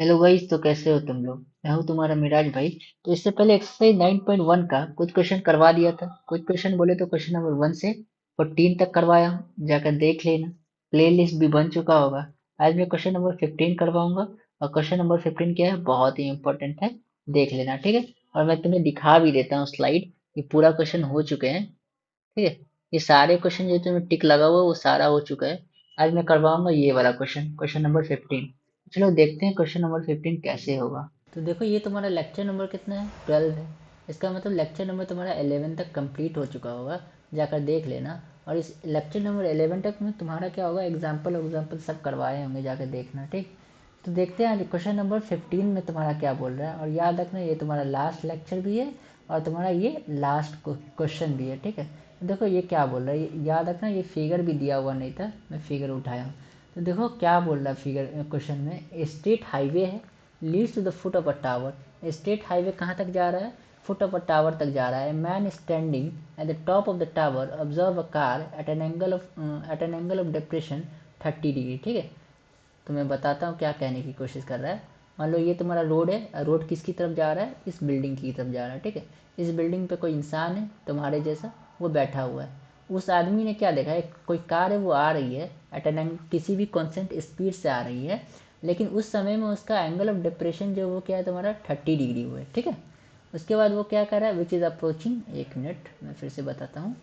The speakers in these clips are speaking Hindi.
हेलो गाइस, तो कैसे हो तुम लोग। मैं हूँ तुम्हारा मिराज भाई। तो इससे पहले एक्सरसाइज 9.1 का कुछ क्वेश्चन करवा दिया था। कुछ क्वेश्चन बोले तो क्वेश्चन नंबर 1 से 14 तक करवाया हूँ, जाकर देख लेना। प्ले लिस्ट भी बन चुका होगा। आज मैं क्वेश्चन नंबर 15 करवाऊंगा। और क्वेश्चन नंबर 15 क्या है, बहुत ही इंपॉर्टेंट है। देख लेना, ठीक है। और मैं तुम्हें दिखा भी देता हूँ स्लाइड, ये पूरा क्वेश्चन हो चुके हैं। ठीक है। ये सारे क्वेश्चन जो तुम्हें टिक लगा हुआ है वो सारा हो चुका है। आज मैं करवाऊंगा ये वाला क्वेश्चन, क्वेश्चन नंबर 15। चलो देखते हैं क्वेश्चन नंबर 15 कैसे होगा। तो देखो, ये तुम्हारा लेक्चर नंबर कितना है, 12 है। इसका मतलब लेक्चर नंबर तुम्हारा 11 तक कंप्लीट हो चुका होगा। जाकर देख लेना। और इस लेक्चर नंबर 11 तक में तुम्हारा क्या होगा, एग्जाम्पल एग्जाम्पल सब करवाए होंगे, जाकर देखना, ठीक। तो देखते हैं आज क्वेश्चन नंबर 15 में तुम्हारा क्या बोल रहा है। और याद रखना, ये तुम्हारा लास्ट लेक्चर भी है और तुम्हारा ये लास्ट क्वेश्चन भी है, ठीक है। देखो ये क्या बोल रहा है, याद रखना, ये फिगर भी दिया हुआ नहीं था, मैं फिगर उठाया हूँ। तो देखो क्या बोल रहा है फिगर क्वेश्चन में, स्टेट हाईवे है, leads to the foot of a tower. State highway कहाँ तक जा रहा है, फुट ऑफ अ टावर तक जा रहा है। Man standing at the top of the tower observe a car eight an angle of depression 30 degree, ठीक है। तो मैं बताता हूँ क्या कहने की कोशिश कर रहा है। मान लो ये तुम्हारा रोड है, रोड किसकी तरफ जा रहा है, इस बिल्डिंग की तरफ जा रहा है, ठीक है। इस बिल्डिंग पे कोई इंसान है तुम्हारे जैसा, वो बैठा हुआ है। उस आदमी ने क्या देखा है, कोई कार है वो आ रही है एट एन किसी भी कॉन्स्टेंट स्पीड से आ रही है। लेकिन उस समय में उसका एंगल ऑफ डिप्रेशन जो वो क्या है तुम्हारा 30 डिग्री हुआ है, ठीक है। उसके बाद वो क्या कर रहा है, विच इज़ अप्रोचिंग, एक मिनट मैं फिर से बताता हूँ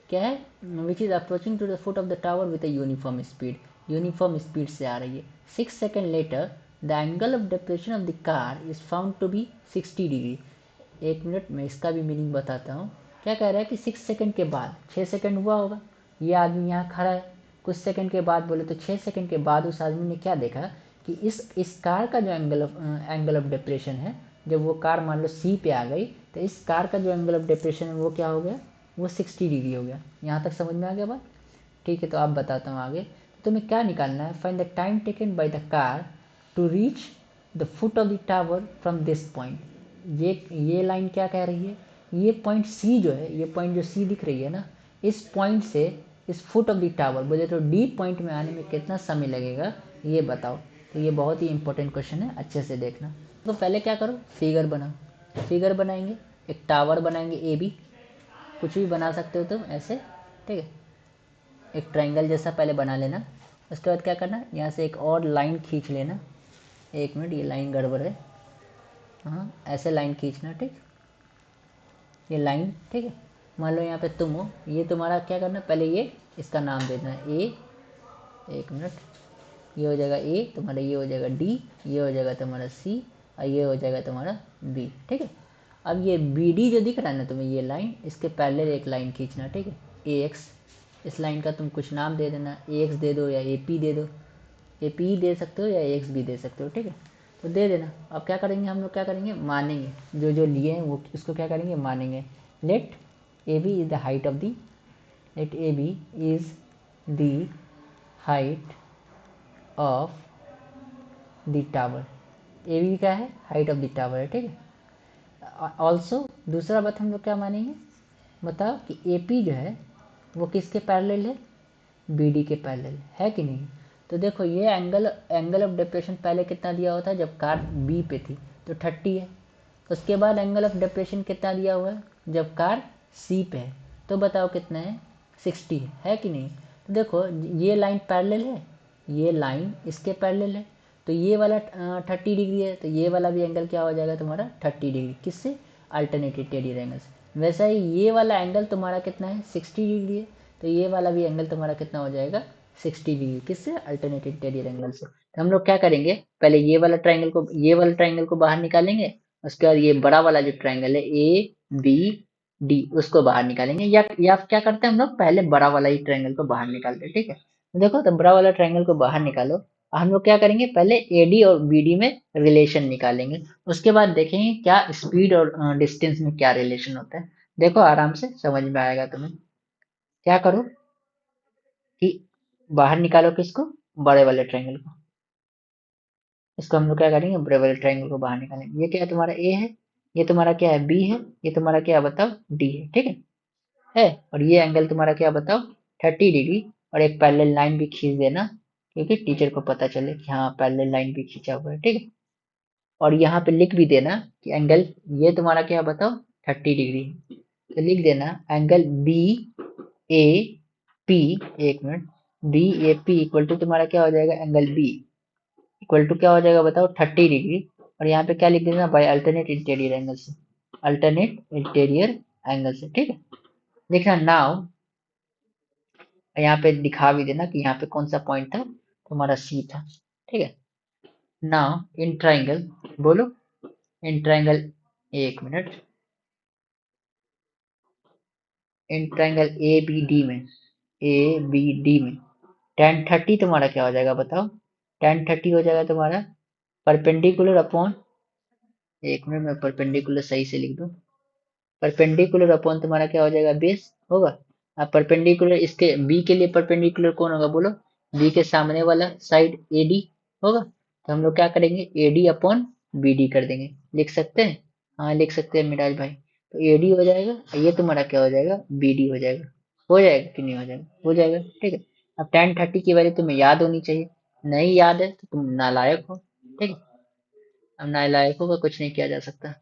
क्या है, which is approaching to the foot of the tower with a uniform speed. Uniform speed से आ रही है। 6 second later the angle of depression of the car is found to be 60 degree. एक मिनट में इसका भी मीनिंग बताता हूँ। क्या कह रहा है कि 6 सेकेंड के बाद, 6 सेकेंड हुआ होगा, ये आदमी यहाँ खड़ा है। कुछ सेकंड के बाद बोले तो 6 सेकंड के बाद उस आदमी ने क्या देखा कि इस कार का जो एंगल ऑफ डिप्रेशन है, जब वो कार मान लो सी पे आ गई, तो इस कार का जो एंगल ऑफ डिप्रेशन है वो क्या हो गया, वो 60 डिग्री हो गया। यहाँ तक समझ में आ गया बात, ठीक है। तो आप बताता हूँ आगे। तो तुम्हें क्या निकालना है, find the time taken by the car to reach the foot of the tower from this point. ये लाइन क्या कह रही है, ये पॉइंट सी जो है, ये पॉइंट जो सी दिख रही है ना, इस पॉइंट से इस फुट ऑफ द टावर बोले तो डी पॉइंट में आने में कितना समय लगेगा, ये बताओ। तो ये बहुत ही इंपॉर्टेंट क्वेश्चन है, अच्छे से देखना। तो पहले क्या करो, फिगर बनाओ। फिगर बनाएंगे, एक टावर बनाएंगे ए बी, कुछ भी बना सकते हो तुम ऐसे, ठीक है। एक ट्रायंगल जैसा पहले बना लेना। उसके बाद क्या करना, यहाँ से एक और लाइन खींच लेना। एक मिनट, ये लाइन गड़बड़ है। हाँ, ऐसे लाइन खींचना, ठीक। ये लाइन, ठीक है। मान लो यहाँ पे तुम हो, ये तुम्हारा क्या करना, पहले ये इसका नाम देना है ए। एक मिनट, ये हो जाएगा ए तुम्हारा, ये हो जाएगा डी, ये हो जाएगा तुम्हारा सी, और ये हो जाएगा तुम्हारा बी, ठीक है। अब ये बी डी जो दिख रहा है ना तुम्हें, ये लाइन, इसके पैरेलल एक लाइन खींचना, ठीक है, ए एक्स। इस लाइन का तुम कुछ नाम दे देना, ए एक्स दे दो या ए पी दे दो। ए पी दे सकते हो या एक्स भी दे सकते हो, ठीक है। तो दे देना। अब क्या करेंगे हम लोग, क्या करेंगे, मानेंगे जो जो लिए हैं वो उसको क्या करेंगे, मानेंगे। Let A B is the height of the, let A B is the height of the tower. A B क्या है, हाइट ऑफ द टावर है, ठीक है। ऑल्सो दूसरा बात हम लोग क्या मानेंगे, बताओ कि ए पी जो है वो किसके पैरेलल है, बी डी के पैरेलल है कि नहीं। तो देखो ये एंगल ऑफ डिप्रेशन पहले कितना दिया हुआ था, जब कार बी पे थी तो 30 है। उसके बाद एंगल ऑफ डिप्रेशन कितना दिया हुआ है, जब कार सी पे है, तो बताओ कितना है, 60 है कि नहीं। तो देखो ये लाइन पैरेलल है, ये लाइन इसके पैरेलल है, तो ये वाला 30 डिग्री है, तो ये वाला भी एंगल क्या हो जाएगा तुम्हारा 30 डिग्री, किससे, अल्टरनेटिव टेढ़ी एंगल से। वैसा ही ये वाला एंगल तुम्हारा कितना है, 60 डिग्री है, तो ये वाला भी एंगल तुम्हारा कितना हो जाएगा, 60 डिग्री, किससे, अल्टरनेटिव टेढ़ी एंगल से। तो हम लोग क्या करेंगे, पहले ये वाला ट्राइंगल को बाहर निकालेंगे। उसके बाद ये बड़ा वाला जो ट्राइंगल है ए बी डी, उसको बाहर निकालेंगे। या क्या करते हैं हम लोग, पहले बड़ा वाला ही ट्राइंगल को बाहर निकालते हैं, ठीक है। तो देखो, तो बड़ा वाला ट्राइंगल को बाहर निकालो। हम लोग क्या करेंगे, पहले एडी और बीडी में रिलेशन निकालेंगे। उसके बाद देखेंगे क्या स्पीड और डिस्टेंस में क्या रिलेशन होता है। देखो आराम से समझ में आएगा तुम्हें। क्या करो कि बाहर निकालो किसको, बड़े वाले ट्रायंगल को। इसको हम लोग क्या करेंगे, बड़े वाले ट्रायंगल को बाहर निकालेंगे। ये क्या है तुम्हारा ए है, ये तुम्हारा क्या है बी है, ये तुम्हारा क्या बताओ डी है, ठीक है। और ये एंगल तुम्हारा क्या बताओ 30 डिग्री। और एक पैरेलल लाइन भी खींच देना, क्योंकि टीचर को पता चले कि हाँ पैरेलल लाइन भी खींचा हुआ है, ठीक है। और यहाँ पे लिख भी देना कि एंगल ये तुम्हारा क्या बताओ 30 डिग्री, तो लिख देना एंगल बी ए पी, एक minute, B A P equal to तुम्हारा क्या हो जाएगा, एंगल बी इक्वल टू क्या हो जाएगा बताओ 30 डिग्री। और यहाँ पे क्या लिख देना, बाय अल्टरनेट इंटीरियर एंगल से, अल्टरनेट इंटीरियर एंगल से, ठीक है। देखना नाउ यहाँ पे दिखा भी देना कि यहाँ पे कौन सा पॉइंट था, तुम्हारा सी था, ठीक है। नाउ इन ट्राइंगल, बोलो इन ट्राइंगल, एक minute, in triangle A B D में, ए बी डी में tan 30 तुम्हारा क्या हो जाएगा बताओ, tan 30 हो जाएगा तुम्हारा परपेंडिकुलर अपॉन, एक मिनट मैं परपेंडिकुलर सही से लिख दूं, परपेंडिकुलर अपॉन तुम्हारा क्या हो जाएगा, बेस होगा। अब परपेंडिकुलर इसके बी के लिए परपेंडिकुलर कौन होगा बोलो, बी के सामने वाला साइड एडी होगा, तो हम लोग क्या करेंगे एडी अपॉन बीडी कर देंगे, लिख सकते हैं, हाँ लिख सकते हैं मिराज भाई। तो एडी हो जाएगा और ये तुम्हारा क्या हो जाएगा बीडी हो जाएगा कि नहीं हो जाएगा, हो जाएगा, ठीक है। अब tan 30 की वैल्यू तुम्हें याद होनी चाहिए, नहीं याद है तो तुम नालायक हो, ठीक है। अब नालायकों का कुछ नहीं किया जा सकता।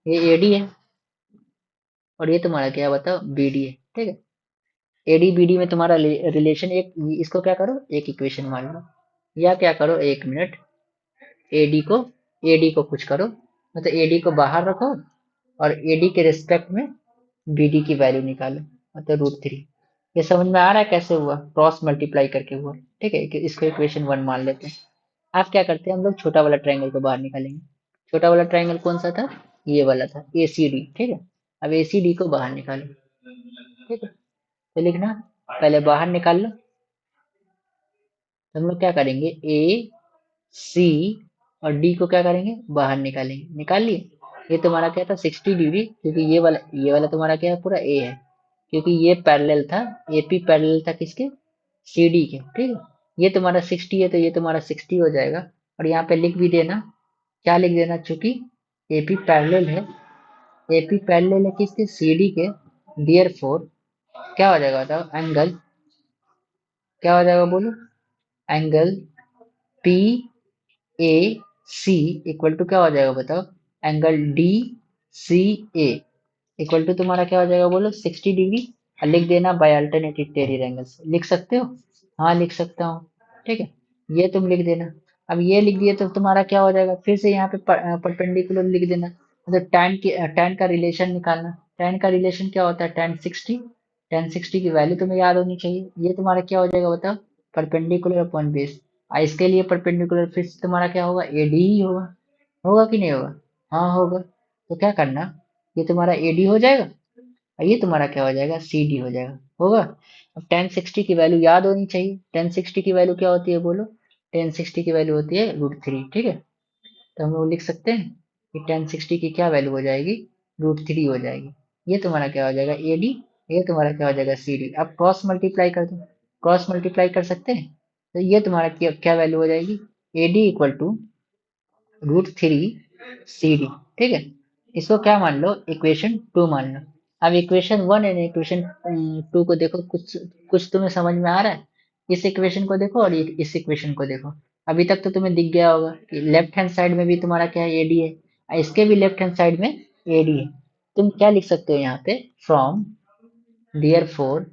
ये एडी है और ये तुम्हारा क्या है बताओ बीडी है, ठीक है। एडी बीडी में तुम्हारा रिलेशन एक, इसको क्या करो एक इक्वेशन मान लो, या क्या करो एक मिनट, एडी को एडी को कुछ करो, मतलब एडी को बाहर रखो और एडी के रिस्पेक्ट में बीडी की वैल्यू निकालो, मतलब √3। ये समझ में आ रहा है कैसे हुआ, क्रॉस मल्टीप्लाई करके हुआ, ठीक है। इसको इक्वेशन 1 मान लेते हैं। आप क्या करते हैं, हम लोग छोटा वाला ट्रायंगल को बाहर निकालेंगे। छोटा वाला ट्रायंगल कौन सा था, ये वाला था ACD, ठीक है। अब ACD को बाहर निकालो, ठीक है। तो लिखना पहले बाहर निकाल लो, तो हम लोग क्या करेंगे ए सी और डी को क्या करेंगे बाहर निकालेंगे, निकाल लिए। ये तुम्हारा क्या था 60 डिग्री, क्योंकि ये वाला तुम्हारा क्या है पूरा ए है, क्योंकि ये पैरेलल था, AP पैरेलल था किसके, CD के, ठीक है। ये तुम्हारा 60 है तो ये तुम्हारा 60 हो जाएगा। और यहाँ पे लिख भी देना, क्या लिख देना, चूंकि AP पैरेलल है, AP पैरेलल है किसके CD के, डियर फोर क्या हो जाएगा बताओ एंगल, क्या हो जाएगा बोलो, angle P A C equal to क्या हो जाएगा बताओ, angle D C A equal to तुम्हारा क्या हो जाएगा बोलो 60 डिग्री। और लिख देना बाय अल्टरनेटिव टेरियर एंगल्स, लिख सकते हो, हाँ लिख सकता हूँ, ठीक है। ये तुम लिख देना। अब ये लिख दिए तो तुम्हारा क्या हो जाएगा, फिर से यहाँ पे परपेंडिकुलर लिख देना, मतलब tan का रिलेशन निकालना। tan का रिलेशन क्या होता है, tan 60 की वैल्यू तुम्हें याद होनी चाहिए। ये तुम्हारा क्या हो जाएगा बताओ, परपेंडिकुलर अपॉन बेस। इसके लिए परपेंडिकुलर फिर से तुम्हारा क्या होगा, AD ही होगा, होगा कि नहीं होगा, हाँ होगा। तो क्या करना, ये तुम्हारा AD हो जाएगा और ये तुम्हारा क्या हो जाएगा CD हो जाएगा, होगा। अब tan 60 की वैल्यू याद होनी चाहिए, tan 60 की वैल्यू क्या होती है बोलो, tan 60 की वैल्यू होती है √3, ठीक है। तो हम लोग लिख सकते हैं कि tan 60 की क्या वैल्यू हो जाएगी, √3 हो जाएगी। ये तुम्हारा क्या हो जाएगा AD, ये तुम्हारा क्या हो जाएगा CD। अब क्रॉस मल्टीप्लाई कर दो, क्रॉस मल्टीप्लाई कर सकते हैं, तो ये तुम्हारा क्या वैल्यू हो जाएगी, AD इक्वल टू √3 CD, ठीक है। इसको क्या मान लो, इक्वेशन 2 मान लो। अब इक्वेशन 1 एंड इक्वेशन 2 को देखो, कुछ कुछ तुम्हें समझ में आ रहा है, इस इक्वेशन को देखो और इस इक्वेशन को देखो। अभी तक तो तुम्हें दिख गया होगा कि लेफ्ट हैंड साइड में भी तुम्हारा क्या है AD है, और इसके भी लेफ्ट हैंड साइड में AD है। तुम क्या लिख सकते हो यहाँ पे, फ्रॉम डियर फोर,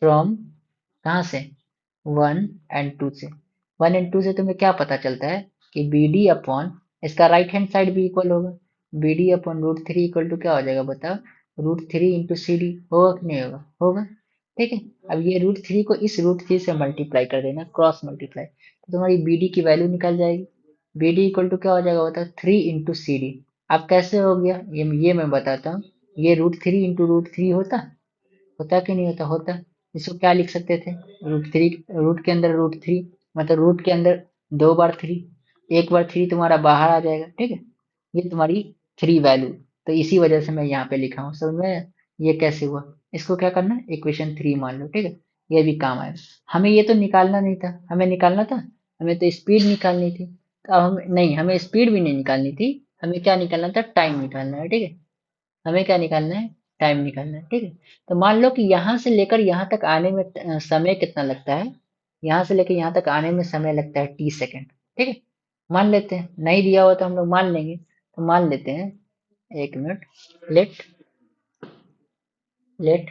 फ्रॉम कहाँ से, 1 एंड 2 से, 1 एंड 2 से तुम्हें क्या पता चलता है कि BD अपॉन, इसका राइट हैंड साइड भी इक्वल होगा, BD अपॉन √3 इक्वल टू क्या हो जाएगा बताओ, √3 इंटू CD, होगा कि नहीं होगा, होगा, ठीक है। अब ये √3 को इस √3 से मल्टीप्लाई कर देना, क्रॉस मल्टीप्लाई, तो तुम्हारी BD की वैल्यू निकल जाएगी। BD इक्वल टू क्या हो जाएगा बताओ 3 इंटू CD। अब कैसे हो गया, ये मैं बताता हूँ, ये √3 इंटू √3 होता कि नहीं होता, होता। इसको क्या लिख सकते थे, √3, रूट के अंदर √3, मतलब रूट के अंदर 2 बार 3, एक बार 3 तुम्हारा बाहर आ जाएगा, ठीक है। ये तुम्हारी 3 वैल्यू, तो इसी वजह से मैं यहाँ पे लिखा हूँ, समझ में, ये कैसे हुआ। इसको क्या करना है, इक्वेशन 3 मान लो, ठीक है। ये भी काम आएगा। हमें ये तो निकालना नहीं था, हमें निकालना था, हमें तो स्पीड निकालनी थी, तो अब हम नहीं, हमें स्पीड भी नहीं निकालनी थी, हमें क्या निकालना था, टाइम निकालना है, ठीक है। हमें क्या निकालना है, टाइम निकालना है, ठीक है। तो मान लो कि यहाँ से लेकर यहाँ तक आने में समय कितना लगता है, यहाँ से लेकर यहाँ तक आने में समय लगता है T सेकेंड, ठीक है। मान लेते हैं, नहीं दिया हुआ तो हम लोग मान लेंगे, तो मान लेते हैं, एक minute, let let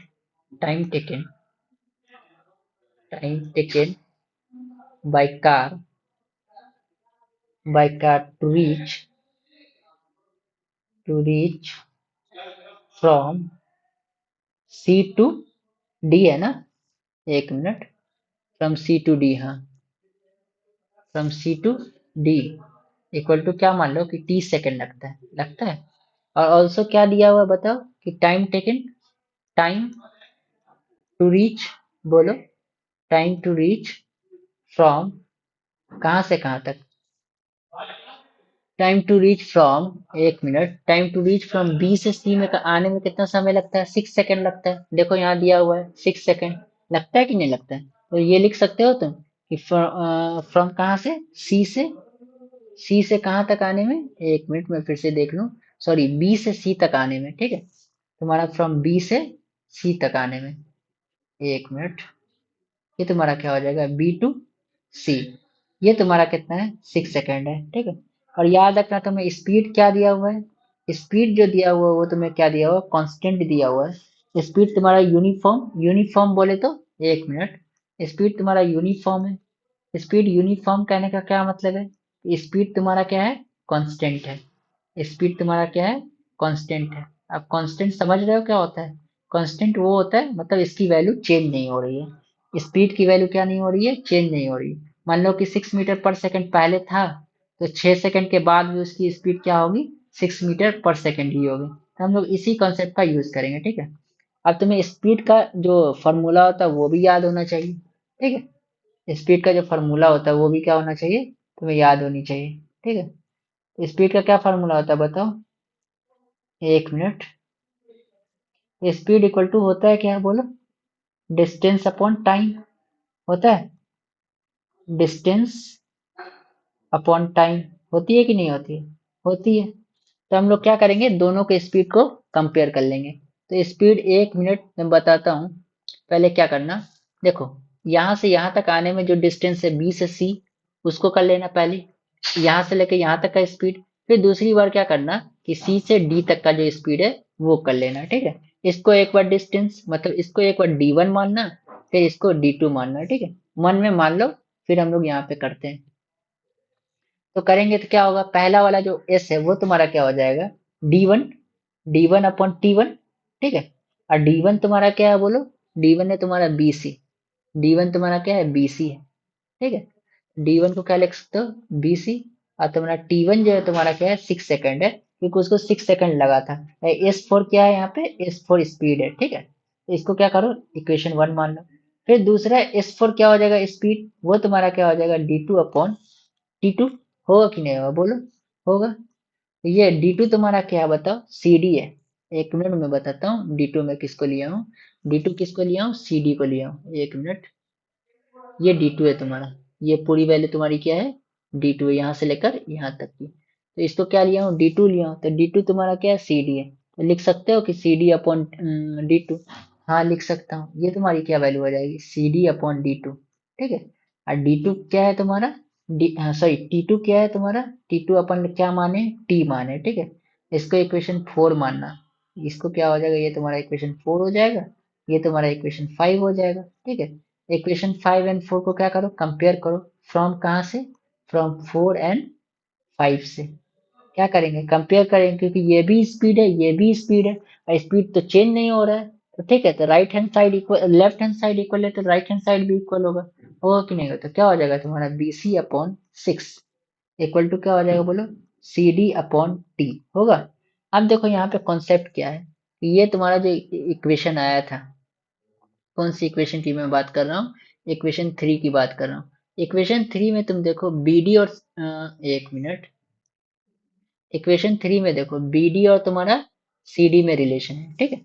time taken, time taken by car, to reach from C to D, है ना, एक minute, from C to D, हाँ, from C to D equal to क्या मान लो कि 30 सेकेंड लगता है। और ऑल्सो क्या दिया हुआ बताओ कि time taken, time to reach, बोलो, टाइम टू रीच फ्रॉम, कहाँ से कहाँ तक, टाइम टू रीच फ्रॉम, एक minute, time to reach from B से सी में आने में कितना समय लगता है, 6 सेकेंड लगता है, देखो यहाँ दिया हुआ है 6 सेकेंड, लगता है कि नहीं लगता है, तो ये लिख सकते हो तुम कि फ्रॉम कहाँ से, सी से, सी से कहाँ तक आने में, एक मिनट मैं फिर से देख लूँ, सॉरी, बी से सी तक आने में, ठीक है, तुम्हारा फ्रॉम बी से सी तक आने में, एक मिनट, ये तुम्हारा क्या हो जाएगा, बी टू सी, ये तुम्हारा कितना है, 6 सेकेंड है, ठीक है। और याद रखना तुम्हें स्पीड क्या दिया हुआ है, स्पीड जो दिया हुआ है वो तुम्हें क्या दिया हुआ है, कांस्टेंट दिया हुआ है, स्पीड तुम्हारा यूनिफॉर्म, यूनिफॉर्म बोले तो, एक मिनट, स्पीड तुम्हारा यूनिफॉर्म है, स्पीड यूनिफॉर्म कहने का क्या मतलब है, स्पीड तुम्हारा क्या है, कांस्टेंट है, स्पीड तुम्हारा क्या है, कांस्टेंट है। आप कांस्टेंट समझ रहे हो क्या होता है, कांस्टेंट वो होता है मतलब इसकी वैल्यू चेंज नहीं हो रही है, स्पीड की वैल्यू क्या नहीं हो रही है, चेंज नहीं हो रही है। मान लो कि 6 मीटर पर सेकंड पहले था, तो 6 सेकंड के बाद भी उसकी स्पीड क्या होगी, 6 मीटर पर सेकंड ही होगी, तो हम लोग इसी कॉन्सेप्ट का यूज करेंगे, ठीक है। अब तुम्हें स्पीड का जो फॉर्मूला होता है वो भी याद होना चाहिए, ठीक है, स्पीड का जो फॉर्मूला होता है वो भी क्या होना चाहिए, तुम्हें याद होनी चाहिए, ठीक है। स्पीड का क्या फॉर्मूला होता है बताओ, एक मिनट, स्पीड इक्वल टू होता है क्या, बोलो, डिस्टेंस अपॉन टाइम होता है, डिस्टेंस अपॉन टाइम, होती है कि नहीं होती है, होती है। तो हम लोग क्या करेंगे, दोनों के स्पीड को कंपेयर कर लेंगे। तो स्पीड, एक मिनट मैं बताता हूँ, पहले क्या करना, देखो, यहाँ से यहाँ तक आने में जो डिस्टेंस है बी से सी, उसको कर लेना पहले, यहाँ से लेके यहाँ तक का स्पीड, फिर दूसरी बार क्या करना कि सी से डी तक का जो स्पीड है वो कर लेना, ठीक है। इसको एक बार डिस्टेंस मतलब इसको एक बार डी1 मानना, फिर इसको डी2 मानना, ठीक है, मन में मान लो, फिर हम लोग यहाँ पे करते हैं। तो करेंगे तो क्या होगा, पहला वाला जो एस है वो तुम्हारा क्या हो जाएगा, डी1, डी1 अपॉन टी1, ठीक है। और डी1 तुम्हारा क्या है बोलो, डी1 है तुम्हारा बीसी, डी1 तुम्हारा क्या है, बीसी है, ठीक है। डी1 को क्या लिख सकते हो, बीसी, और तुम्हारा टी1 जो है तुम्हारा क्या है, 6 सेकंड है, क्योंकि उसको 6 सेकंड लगा था। S4 क्या है यहाँ पे, S4 स्पीड है, ठीक है, तो इसको क्या करो, इक्वेशन 1 मान लो। फिर दूसरा S4 क्या हो जाएगा, स्पीड, वो तुम्हारा क्या हो जाएगा, D2 अपॉन T2, होगा कि नहीं होगा बोलो, होगा। तो ये D2 तुम्हारा क्या है बताओ, CD है, एक मिनट में बताता हूँ D2 में किसको लिया हूँ, D2 किसको लिया हूँ, CD को लिया हूँ, एक मिनट, ये D2 है तुम्हारा, ये पूरी वैल्यू तुम्हारी क्या है, D2 है, यहाँ से लेकर यहाँ तक की, तो इसको क्या लिया हूँ, D2 लिया हूँ, तो D2 तुम्हारा क्या है, CD है, तो लिख सकते हो कि CD अपॉन D2, हाँ लिख सकता हूँ, ये तुम्हारी क्या वैल्यू हो जाएगी, CD अपॉन D2, ठीक है। और D2 क्या है तुम्हारा, सॉरी T2 क्या है तुम्हारा, T2 अपन क्या माने, T माने, ठीक है, इसको इक्वेशन 4 मानना, इसको क्या हो जाएगा, ये तुम्हारा इक्वेशन 4 हो जाएगा, ये तुम्हारा इक्वेशन 5 हो जाएगा, ठीक है। इक्वेशन 5 एंड 4 को क्या करो, कंपेयर करो, फ्रॉम कहाँ से, फ्रॉम 4 एंड 5 से, क्या करेंगे, कंपेयर करेंगे, क्योंकि ये भी स्पीड है, ये भी स्पीड है, और स्पीड तो चेंज नहीं हो रहा है, तो ठीक है, तो right hand side equal, left hand side equal है, तो राइट हैंड साइड भी इक्वल होगा, होगा कि नहीं होगा, तो क्या हो जाएगा तुम्हारा BC/6 इक्वल टू क्या हो जाएगा बोलो, CD/T होगा। अब देखो यहाँ पे कॉन्सेप्ट क्या है, ये तुम्हारा जो इक्वेशन आया था, कौन सी इक्वेशन की मैं बात कर रहा हूँ, इक्वेशन 3 की बात कर रहा हूँ। इक्वेशन 3 में तुम देखो BD और एक मिनट, इक्वेशन 3 में देखो BD और तुम्हारा CD में रिलेशन है, ठीक है।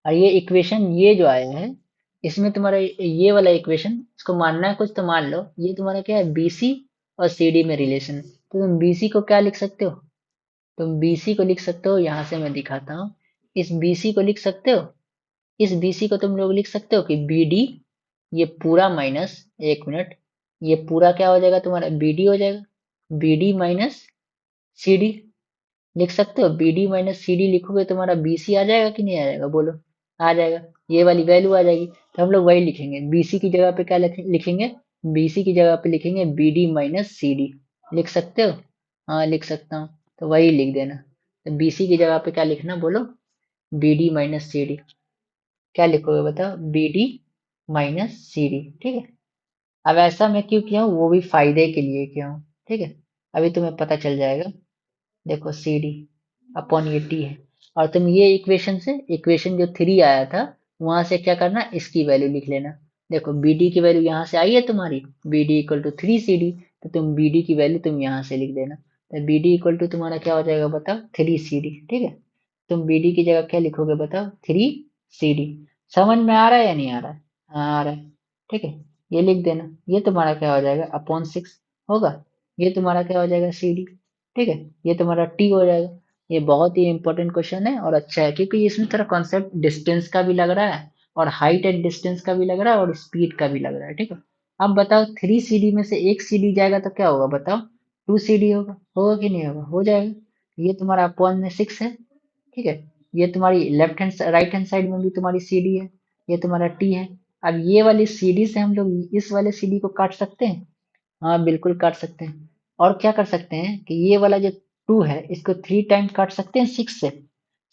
और ये इक्वेशन ये जो आया है, इसमें तुम्हारा ये वाला इक्वेशन, इसको मानना है कुछ तो मान लो, ये तुम्हारा क्या है, BC और CD में रिलेशन है, तो तुम BC को क्या लिख सकते हो, तुम BC को लिख सकते हो, यहाँ से मैं दिखाता हूँ, इस BC को लिख सकते हो, इस BC को तुम लोग लिख सकते हो कि BD, ये पूरा माइनस, एक मिनट, ये पूरा क्या हो जाएगा तुम्हारा BD हो जाएगा, B D minus C D लिख सकते हो। B D minus C D लिखोगे तुम्हारा बी सी आ जाएगा कि नहीं आ जाएगा, बोलो। आ जाएगा, ये वाली वैल्यू आ जाएगी। तो हम लोग वही लिखेंगे, बी सी की जगह पे क्या लिखेंगे, बी सी की जगह पे लिखेंगे B D minus C D. लिख सकते हो? हाँ लिख सकता हूँ, तो वही लिख देना। तो बी सी की जगह पे क्या लिखना, बोलो, B D minus C D. क्या लिखोगे बताओ, B D minus C D, ठीक है। अब ऐसा मैं क्यों किया हूँ, वो भी फायदे के लिए किया हूँ, ठीक है। अभी तुम्हें पता चल जाएगा। देखो सी डी अपॉन ये टी है, और तुम ये इक्वेशन से, इक्वेशन जो 3 आया था वहां से क्या करना, इसकी वैल्यू लिख लेना। देखो बी डी की वैल्यू यहाँ से आई है तुम्हारी, B D equal to 3 C D, तो तुम बी डी की वैल्यू तुम यहाँ से लिख देना। तो बी डी इक्वल टू तुम्हारा क्या हो जाएगा बताओ, 3 सी डी, ठीक है। तुम बी डी की जगह क्या लिखोगे बताओ, 3 सी डी। समझ में आ रहा है या नहीं आ रहा है? हाँ आ रहा है, ठीक है। ये लिख देना, ये तुम्हारा क्या हो जाएगा, अपॉन 6 होगा। ये तुम्हारा क्या हो जाएगा, सी डी, ठीक है। ये तुम्हारा टी हो जाएगा। ये बहुत ही इंपॉर्टेंट क्वेश्चन है और अच्छा है, क्योंकि इसमें तेरा कॉन्सेप्ट डिस्टेंस का भी लग रहा है, और हाइट एंड डिस्टेंस का भी लग रहा है, और स्पीड का भी लग रहा है, ठीक है। अब बताओ 3 सी डी में से एक सी डी जाएगा तो क्या होगा बताओ, 2 सी डी होगा, होगा कि नहीं होगा, हो जाएगा। ये तुम्हारा अपॉन में 6 है, ठीक है। ये तुम्हारी left hand right hand side में भी तुम्हारी सी डी है, ये तुम्हारा टी है। अब ये वाली सी डी से हम लोग इस वाले सी डी को काट सकते हैं। हाँ बिल्कुल काट सकते हैं। और क्या कर सकते हैं कि ये वाला जो 2 है इसको 3 टाइम काट सकते हैं 6 से।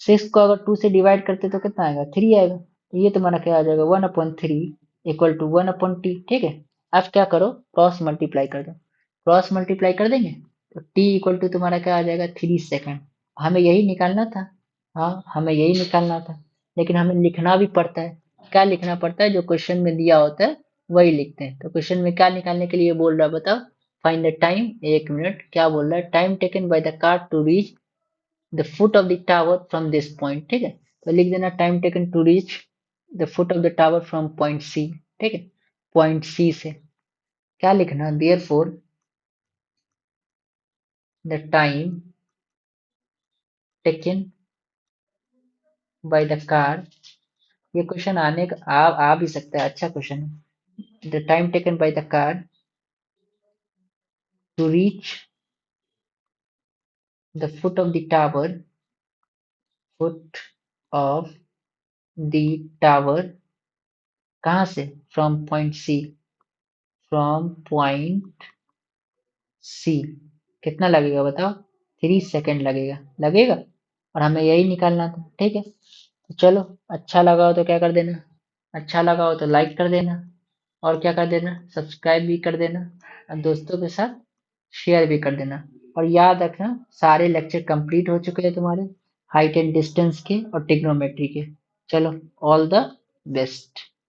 6 को अगर 2 से डिवाइड करते तो कितना आएगा, 3 आएगा। तो ये तुम्हारा क्या आ जाएगा, 1/3 इक्वल टू 1/t, ठीक है। अब क्या करो, क्रॉस मल्टीप्लाई कर दो। क्रॉस मल्टीप्लाई कर देंगे तो t इक्वल टू तुम्हारा क्या आ जाएगा, 3 सेकेंड। हमें यही निकालना था। हाँ हमें यही निकालना था, लेकिन हमें लिखना भी पड़ता है। क्या लिखना पड़ता है, जो क्वेश्चन में दिया होता है वही लिखते हैं। तो क्वेश्चन में क्या निकालने के लिए बोल रहा है बताओ, फाइंड द टाइम, 1 मिनट, क्या बोल रहा है, time taken by the car to reach the foot of the tower from this point, ठीक है। तो लिख देना time taken to reach the foot of the tower from point C, ठीक है। पॉइंट सी से क्या लिखना, therefore the time taken by the car. ये क्वेश्चन आने का आ भी सकता है, अच्छा क्वेश्चन है। The time taken by the car to reach the foot of the tower, foot of the tower, कहाँ से, from point C, from point C. कितना लगेगा बताओ, 3 सेकेंड लगेगा, लगेगा। और हमें यही निकालना था, ठीक है। तो चलो, अच्छा लगा हो तो क्या कर देना, अच्छा लगा हो तो लाइक कर देना, और क्या कर देना, सब्सक्राइब भी कर देना, और दोस्तों के साथ शेयर भी कर देना। और याद रखना, सारे लेक्चर कंप्लीट हो चुके हैं तुम्हारे, हाइट एंड डिस्टेंस के और टिग्नोमेट्री के। चलो, ऑल द बेस्ट।